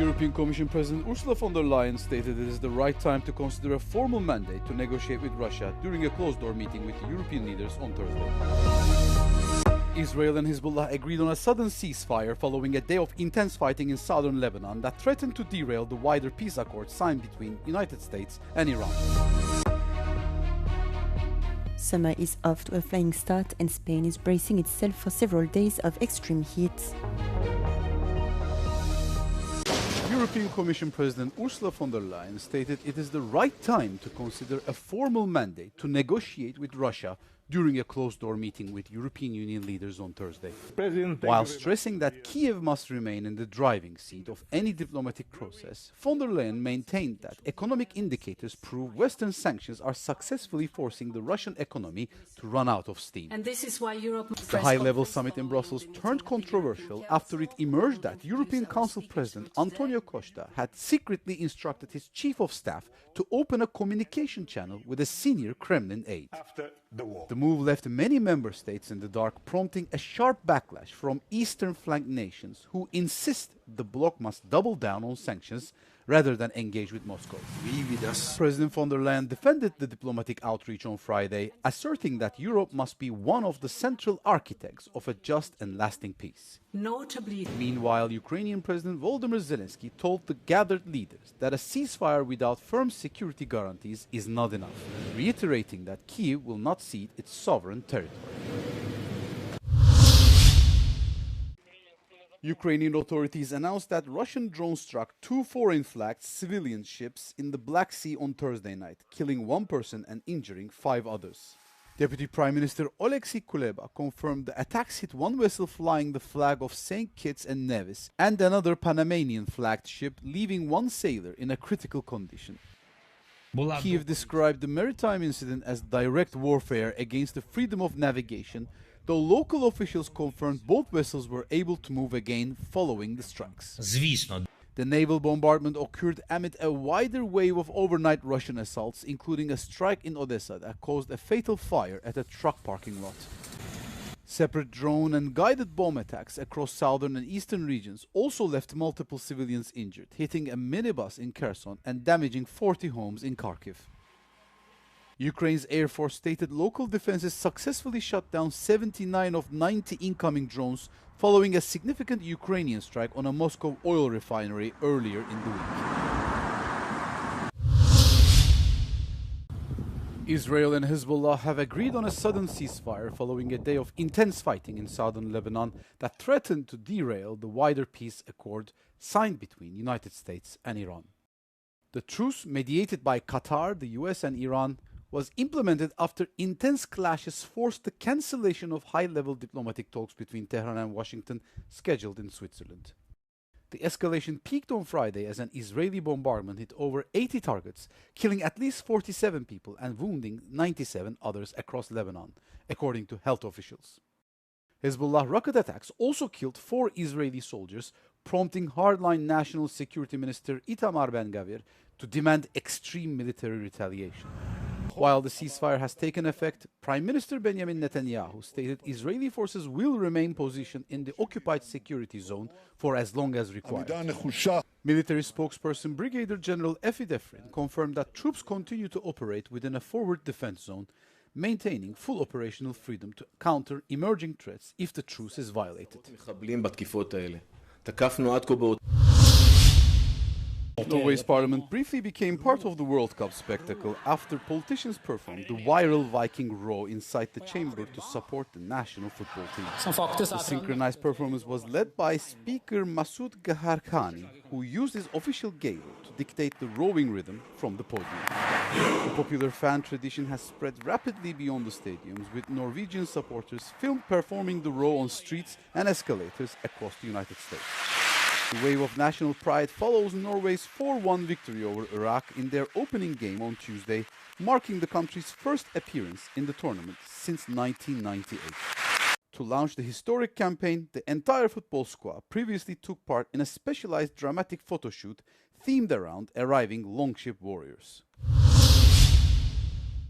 European Commission President Ursula von der Leyen stated it is the right time to consider a formal mandate to negotiate with Russia during a closed-door meeting with the European leaders on Thursday. Israel and Hezbollah agreed on a sudden ceasefire following a day of intense fighting in southern Lebanon that threatened to derail the wider peace accord signed between the United States and Iran. Summer is off to a flying start and Spain is bracing itself for several days of extreme heat. European Commission President Ursula von der Leyen stated it is the right time to consider a formal mandate to negotiate with Russia during a closed-door meeting with European Union leaders on Thursday. While stressing that Kiev must remain in the driving seat of any diplomatic process, von der Leyen maintained that economic indicators prove Western sanctions are successfully forcing the Russian economy to run out of steam. And this is why Europe The high-level summit in Brussels turned controversial after it emerged that European Council President Antonio Costa had secretly instructed his chief of staff to open a communication channel with a senior Kremlin aide. The move left many member states in the dark, prompting a sharp backlash from eastern flank nations who insist the bloc must double down on sanctions rather than engage with Moscow. President von der Leyen defended the diplomatic outreach on Friday, asserting that Europe must be one of the central architects of a just and lasting peace. notably. Meanwhile, Ukrainian President Volodymyr Zelensky told the gathered leaders that a ceasefire without firm security guarantees is not enough, reiterating that Kyiv will not cede its sovereign territory. Ukrainian authorities announced that Russian drones struck two foreign-flagged civilian ships in the Black Sea on Thursday night, killing one person and injuring 5 others. Deputy Prime Minister Oleksiy Kuleba confirmed the attacks hit one vessel flying the flag of St. Kitts and Nevis and another Panamanian-flagged ship, leaving one sailor in a critical condition. Kyiv described the maritime incident as direct warfare against the freedom of navigation, though local officials confirmed both vessels were able to move again following the strikes. The naval bombardment occurred amid a wider wave of overnight Russian assaults, including a strike in Odessa that caused a fatal fire at a truck parking lot. Separate drone and guided bomb attacks across southern and eastern regions also left multiple civilians injured, hitting a minibus in Kherson and damaging 40 homes in Kharkiv. Ukraine's Air Force stated local defenses successfully shot down 79 of 90 incoming drones following a significant Ukrainian strike on a Moscow oil refinery earlier in the week. Israel and Hezbollah have agreed on a sudden ceasefire following a day of intense fighting in southern Lebanon that threatened to derail the wider peace accord signed between the United States and Iran. The truce, mediated by Qatar, the US and Iran, was implemented after intense clashes forced the cancellation of high-level diplomatic talks between Tehran and Washington scheduled in Switzerland. The escalation peaked on Friday as an Israeli bombardment hit over 80 targets, killing at least 47 people and wounding 97 others across Lebanon, according to health officials. Hezbollah rocket attacks also killed 4 Israeli soldiers, prompting hardline National Security Minister Itamar Ben-Gvir to demand extreme military retaliation. While the ceasefire has taken effect, Prime Minister Benjamin Netanyahu stated Israeli forces will remain positioned in the occupied security zone for as long as required. Military spokesperson Brigadier General Efi Defrin confirmed that troops continue to operate within a forward defense zone, maintaining full operational freedom to counter emerging threats if the truce is violated. Norway's parliament briefly became part of the World Cup spectacle after politicians performed the viral Viking row inside the chamber to support the national football team. The synchronized performance was led by Speaker Masoud Gharkhani, who used his official gale to dictate the rowing rhythm from the podium. The popular fan tradition has spread rapidly beyond the stadiums, with Norwegian supporters filmed performing the row on streets and escalators across the United States. The wave of national pride follows Norway's 4-1 victory over Iraq in their opening game on Tuesday, marking the country's first appearance in the tournament since 1998. To launch the historic campaign, the entire football squad previously took part in a specialized dramatic photo shoot themed around arriving longship warriors.